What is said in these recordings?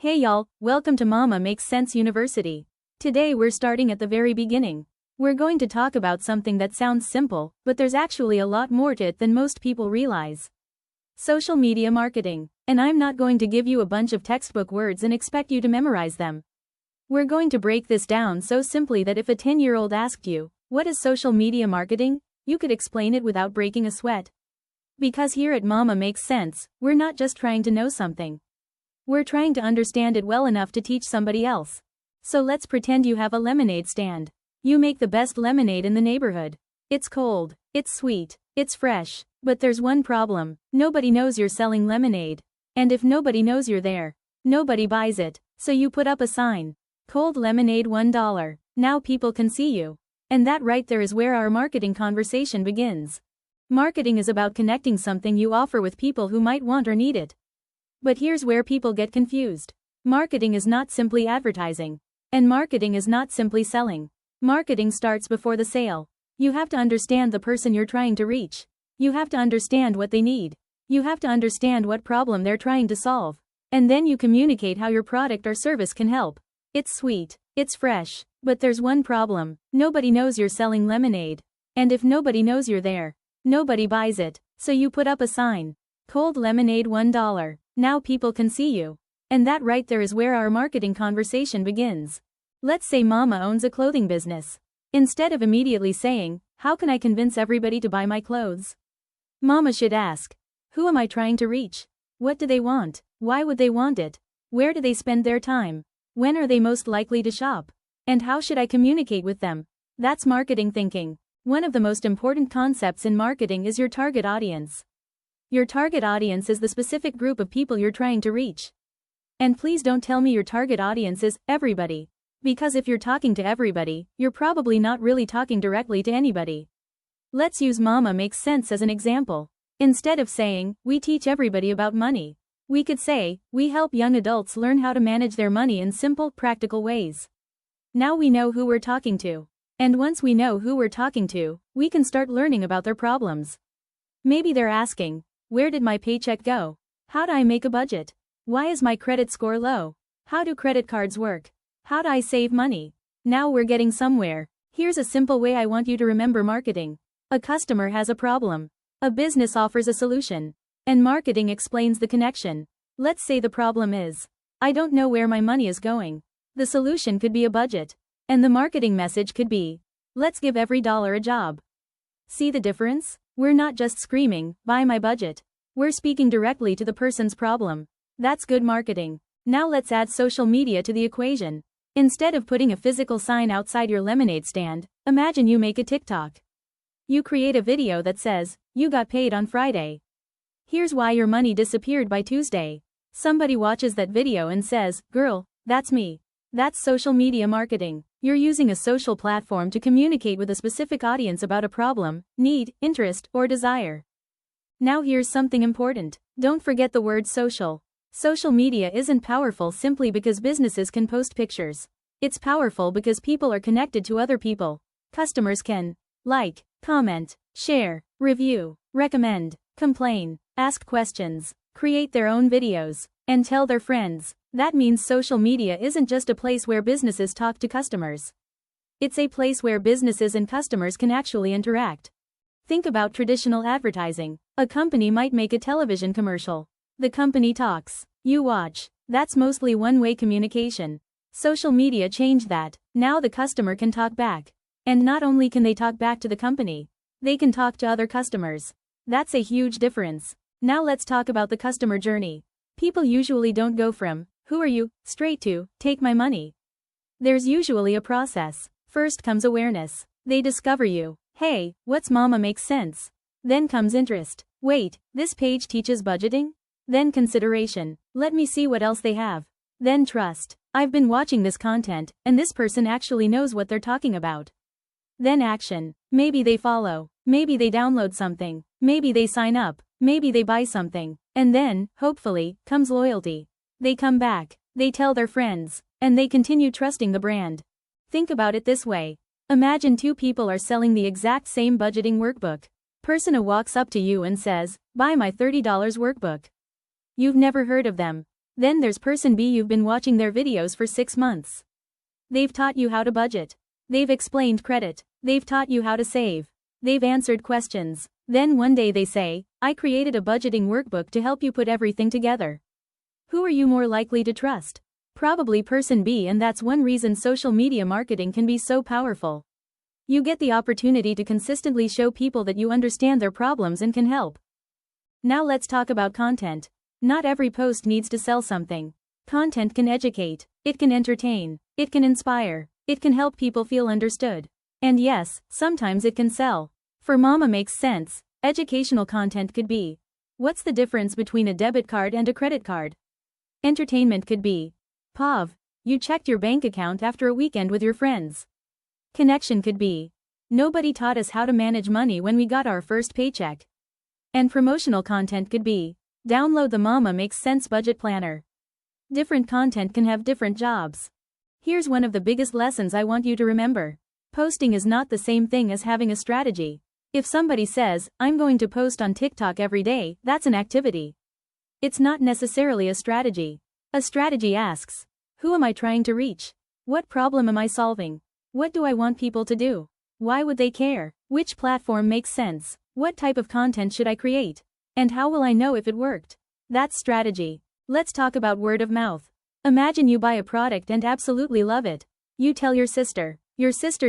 Hey y'all, welcome to Mama Makes Sense University. Today we're starting at the very beginning. We're going to talk about something that sounds simple, but there's actually a lot more to it than most people realize. Social media marketing. And I'm not going to give you a bunch of textbook words and expect you to memorize them. We're going to break this down so simply that if a 10-year-old asked you, what is social media marketing? You could explain it without breaking a sweat. Because here at Mama Makes Sense, we're not just trying to know something. We're trying to understand it well enough to teach somebody else. So let's pretend you have a lemonade stand. You make the best lemonade in the neighborhood. It's cold, it's sweet, it's fresh, but there's one problem. Nobody knows you're selling lemonade. And if nobody knows you're there, nobody buys it. So you put up a sign. Cold lemonade $1. Now people can see you. And that right there is where our marketing conversation begins. Marketing is about connecting something you offer with people who might want or need it. But here's where people get confused. Marketing is not simply advertising. And marketing is not simply selling. Marketing starts before the sale. You have to understand the person you're trying to reach. You have to understand what they need. You have to understand what problem they're trying to solve. And then you communicate how your product or service can help. It's sweet. It's fresh. But there's one problem. Nobody knows you're selling lemonade. And if nobody knows you're there, nobody buys it. So you put up a sign. Cold lemonade $1. Now people can see you. And that right there is where our marketing conversation begins. Let's say Mama owns a clothing business. Instead of immediately saying, how can I convince everybody to buy my clothes? Mama should ask, who am I trying to reach? What do they want? Why would they want it? Where do they spend their time? When are they most likely to shop? And how should I communicate with them? That's marketing thinking. One of the most important concepts in marketing is your target audience. Your target audience is the specific group of people you're trying to reach. And please don't tell me your target audience is everybody. Because if you're talking to everybody, you're probably not really talking directly to anybody. Let's use Mama Makes Sense as an example. Instead of saying, we teach everybody about money, we could say, we help young adults learn how to manage their money in simple, practical ways. Now we know who we're talking to. And once we know who we're talking to, we can start learning about their problems. Maybe they're asking, where did my paycheck go? How do I make a budget? Why is my credit score low? How do credit cards work? How do I save money? Now we're getting somewhere. Here's a simple way I want you to remember marketing. A customer has a problem. A business offers a solution. And marketing explains the connection. Let's say the problem is, I don't know where my money is going. The solution could be a budget. And the marketing message could be, let's give every dollar a job. See the difference? We're not just screaming, buy my budget. We're speaking directly to the person's problem. That's good marketing. Now let's add social media to the equation. Instead of putting a physical sign outside your lemonade stand, imagine you make a TikTok. You create a video that says, you got paid on Friday. Here's why your money disappeared by Tuesday. Somebody watches that video and says, girl, that's me. That's social media marketing. You're using a social platform to communicate with a specific audience about a problem, need, interest, or desire. Now here's something important. Don't forget the word social. Social media isn't powerful simply because businesses can post pictures. It's powerful because people are connected to other people. Customers can like, comment, share, review, recommend, complain, ask questions, create their own videos, and tell their friends. That means social media isn't just a place where businesses talk to customers. It's a place where businesses and customers can actually interact. Think about traditional advertising. A company might make a television commercial. The company talks. You watch. That's mostly one-way communication. Social media changed that. Now the customer can talk back. And not only can they talk back to the company, they can talk to other customers. That's a huge difference. Now let's talk about the customer journey. People usually don't go from, who are you, straight to, take my money. There's usually a process. First comes awareness. They discover you. Hey, what's Mama Makes Sense? Then comes interest. Wait, this page teaches budgeting? Then consideration. Let me see what else they have. Then trust. I've been watching this content, and this person actually knows what they're talking about. Then action. Maybe they follow. Maybe they download something. Maybe they sign up. Maybe they buy something. And then, hopefully, comes loyalty. They come back. They tell their friends. And they continue trusting the brand. Think about it this way. Imagine two people are selling the exact same budgeting workbook. Person A walks up to you and says, buy my $30 workbook. You've never heard of them. Then there's person B. You've been watching their videos for 6 months. They've taught you how to budget. They've explained credit. They've taught you how to save. They've answered questions. Then one day they say, I created a budgeting workbook to help you put everything together. Who are you more likely to trust? Probably person B, and that's one reason social media marketing can be so powerful. You get the opportunity to consistently show people that you understand their problems and can help. Now let's talk about content. Not every post needs to sell something. Content can educate, it can entertain, it can inspire, it can help people feel understood. And yes, sometimes it can sell. For Mama Makes Sense, educational content could be, what's the difference between a debit card and a credit card? Entertainment could be, Pav, you checked your bank account after a weekend with your friends. Connection could be, nobody taught us how to manage money when we got our first paycheck. And promotional content could be, download the Mama Makes Sense budget planner. Different content can have different jobs. Here's one of the biggest lessons I want you to remember. Posting is not the same thing as having a strategy. If somebody says, I'm going to post on TikTok every day, that's an activity. It's not necessarily a strategy. A strategy asks, who am I trying to reach? What problem am I solving? What do I want people to do? Why would they care? Which platform makes sense? What type of content should I create? And how will I know if it worked? That's strategy. Let's talk about word of mouth. Imagine you buy a product and absolutely love it. You tell your sister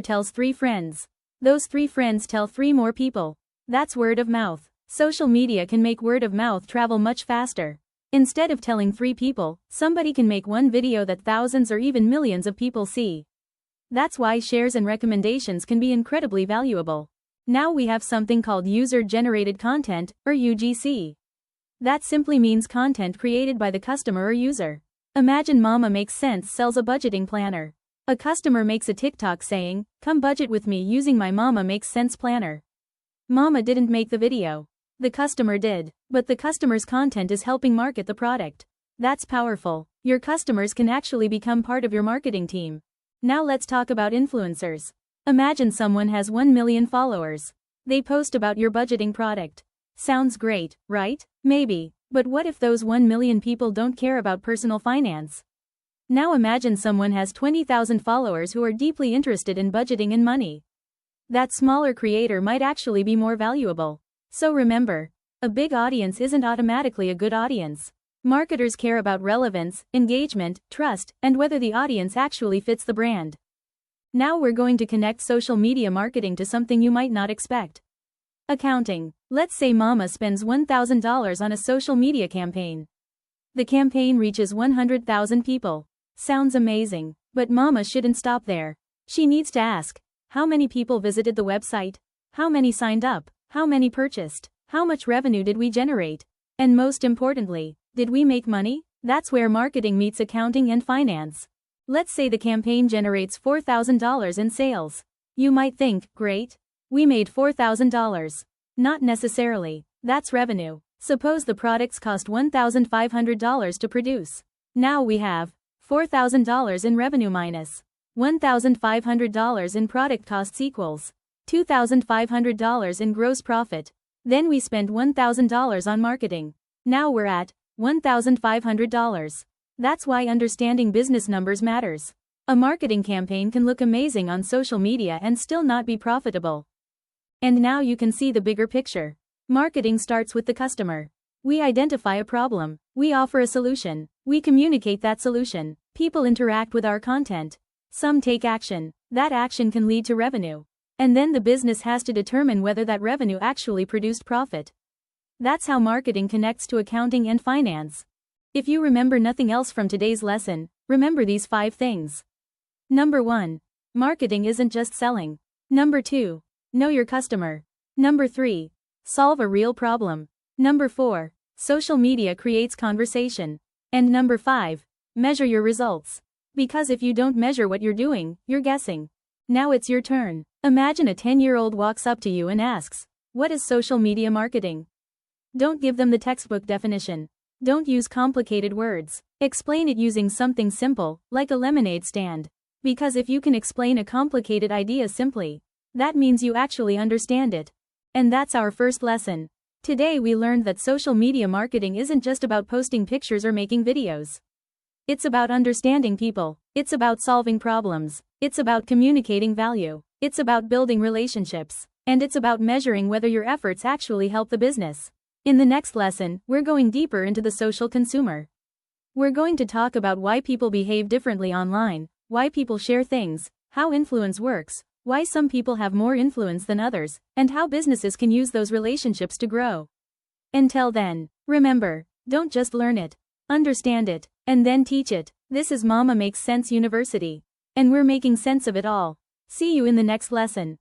tells 3 friends. Those 3 friends tell 3 more people. That's word of mouth. Social media can make word of mouth travel much faster. Instead of telling 3 people, somebody can make one video that thousands or even millions of people see. That's why shares and recommendations can be incredibly valuable. Now we have something called user-generated content, or UGC. That simply means content created by the customer or user. Imagine Mama Makes Sense sells a budgeting planner. A customer makes a TikTok saying, come budget with me using my Mama Makes Sense planner. Mama didn't make the video. The customer did, but the customer's content is helping market the product. That's powerful. Your customers can actually become part of your marketing team. Now let's talk about influencers. Imagine someone has 1 million followers. They post about your budgeting product. Sounds great, right? Maybe. But what if those 1 million people don't care about personal finance? Now imagine someone has 20,000 followers who are deeply interested in budgeting and money. That smaller creator might actually be more valuable. So remember, a big audience isn't automatically a good audience. Marketers care about relevance, engagement, trust, and whether the audience actually fits the brand. Now we're going to connect social media marketing to something you might not expect. Accounting. Let's say Mama spends $1,000 on a social media campaign. The campaign reaches 100,000 people. Sounds amazing, but Mama shouldn't stop there. She needs to ask, how many people visited the website? How many signed up? How many purchased? How much revenue did we generate? And most importantly, did we make money? That's where marketing meets accounting and finance. Let's say the campaign generates $4,000 in sales. You might think, great. We made $4,000. Not necessarily. That's revenue. Suppose the products cost $1,500 to produce. Now we have $4,000 in revenue minus $1,500 in product costs equals $2,500 in gross profit. Then we spent $1,000 on marketing. Now we're at $1,500. That's why understanding business numbers matters. A marketing campaign can look amazing on social media and still not be profitable. And now you can see the bigger picture. Marketing starts with the customer. We identify a problem. We offer a solution. We communicate that solution. People interact with our content. Some take action. That action can lead to revenue. And then the business has to determine whether that revenue actually produced profit. That's how marketing connects to accounting and finance. If you remember nothing else from today's lesson, remember these 5 things. Number 1. Marketing isn't just selling. Number 2. Know your customer. Number 3. Solve a real problem. Number 4. Social media creates conversation. And number 5. Measure your results. Because if you don't measure what you're doing, you're guessing. Now it's your turn. Imagine a 10-year-old walks up to you and asks, what is social media marketing? Don't give them the textbook definition. Don't use complicated words. Explain it using something simple, like a lemonade stand. Because if you can explain a complicated idea simply, that means you actually understand it. And that's our first lesson. Today we learned that social media marketing isn't just about posting pictures or making videos. It's about understanding people. It's about solving problems. It's about communicating value. It's about building relationships. And it's about measuring whether your efforts actually help the business. In the next lesson, we're going deeper into the social consumer. We're going to talk about why people behave differently online, why people share things, how influence works, why some people have more influence than others, and how businesses can use those relationships to grow. Until then, remember, don't just learn it, understand it, and then teach it. This is Mama Makes Sense University. And we're making sense of it all. See you in the next lesson.